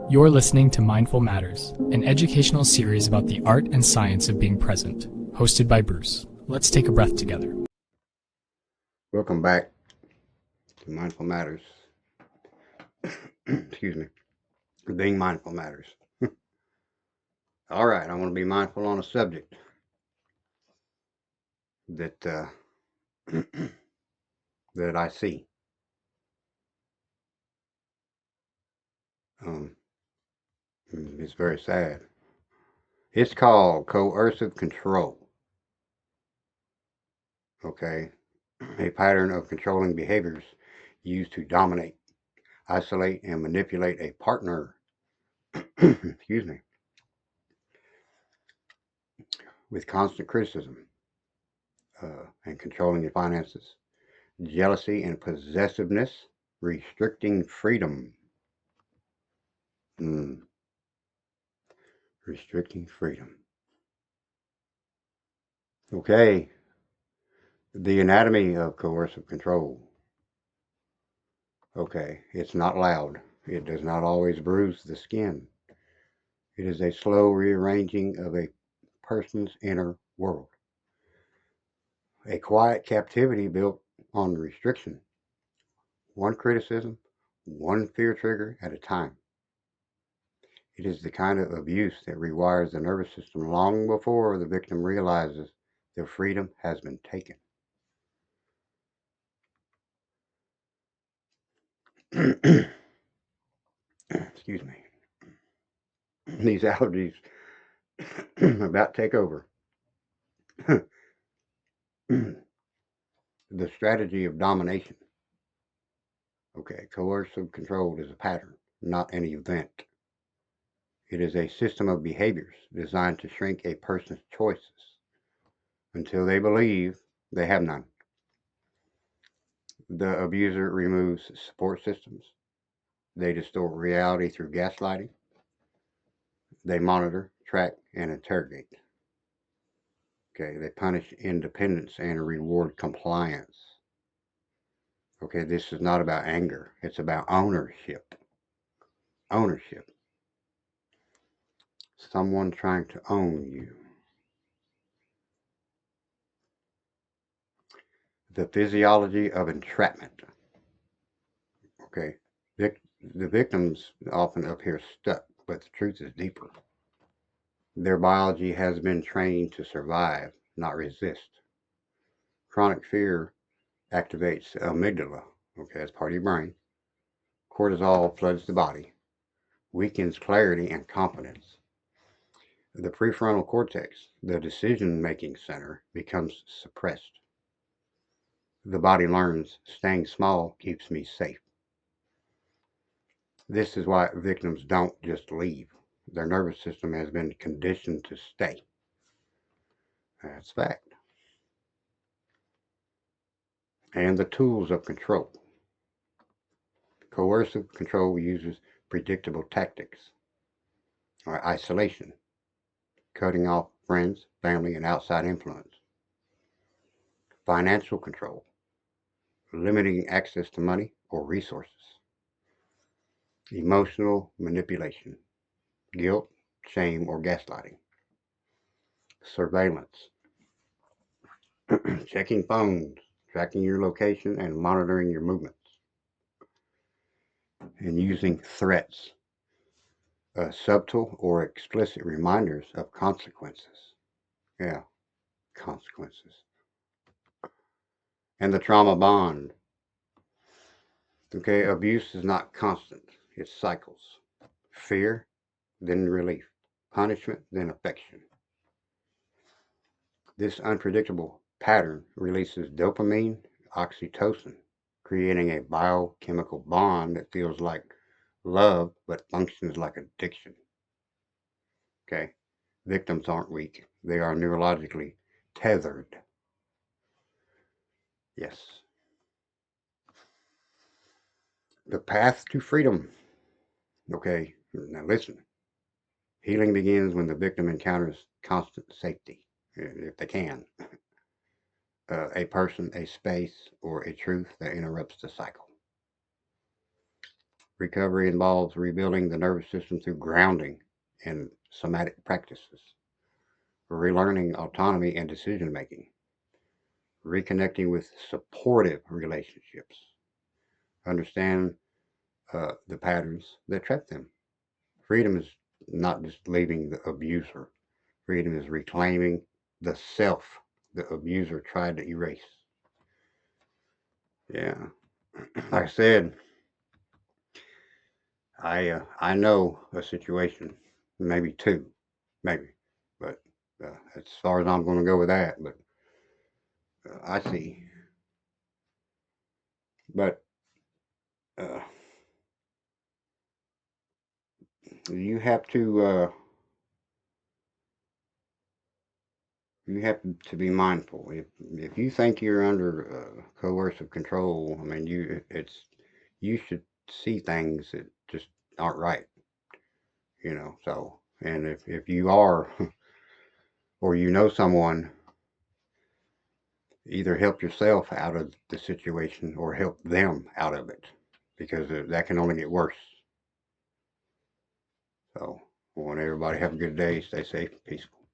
You're listening to Mindful Matters, an educational series about the art and science of being present, hosted by Bruce. Let's take a breath together. Welcome back to Mindful Matters. Excuse me. Being mindful matters. All right, I want to be mindful on a subject that that I see. Um, it's very sad. It's called coercive control. Okay, a pattern of controlling behaviors used to dominate, isolate, and manipulate a partner. Excuse me. With constant criticism and controlling your finances, jealousy and possessiveness, restricting freedom. Mm, restricting freedom. Okay, the anatomy of coercive control. Okay, it's not loud. It does not always bruise the skin. It is a slow rearranging of a person's inner world. A quiet captivity built on restriction. One criticism, one fear trigger at a time. It is the kind of abuse that rewires the nervous system long before the victim realizes their freedom has been taken. Excuse me. These allergies are about to take over. The strategy of domination. Okay, coercive control is a pattern, not an event. It is a system of behaviors designed to shrink a person's choices until they believe they have none. The abuser removes support systems. They distort reality through gaslighting. They monitor, track, and interrogate. Okay, they punish independence and reward compliance. Okay, this is not about anger. It's about ownership. Ownership. Someone trying to own you. The physiology of entrapment. Okay, the victims often appear stuck, but the truth is deeper. Their biology has been trained to survive, not resist. Chronic fear activates the amygdala. Okay, that's part of your brain. Cortisol floods the body, weakens clarity and confidence. The prefrontal cortex, the decision making center, becomes suppressed. The body learns staying small keeps me safe. This is why victims don't just leave. Their nervous system has been conditioned to stay. That's fact. And the tools of control. Coercive control uses predictable tactics, or isolation, cutting off friends, family, and outside influence. Financial control, limiting access to money or resources. Emotional manipulation, guilt, shame, or gaslighting. Surveillance, checking phones, tracking your location, and monitoring your movements. And using threats, subtle or explicit reminders of consequences. Yeah, consequences. And the trauma bond. Okay, abuse is not constant, it cycles. Fear, then relief. Punishment, then affection. This unpredictable pattern releases dopamine, oxytocin, creating a biochemical bond that feels like love but functions like addiction. Okay, victims aren't weak, they are neurologically tethered. Yes. The path to freedom. Okay, now listen. Healing begins when the victim encounters constant safety, if they can, a person, a space, or a truth that interrupts the cycle. Recovery involves rebuilding the nervous system through grounding and somatic practices, relearning autonomy and decision making, reconnecting with supportive relationships, understand the patterns that trap them. Freedom is not just leaving the abuser, freedom is reclaiming the self the abuser tried to erase. Yeah, like I said, I know a situation, maybe two, maybe, but as far as I'm going to go with that. But I see, but uh, you have to be mindful. If you think you're under coercive control, I mean, you should see things that just aren't right. So, and if you are, or you know someone, either help yourself out of the situation or help them out of it, because that can only get worse. So, I want everybody to have a good day, stay safe, peaceful.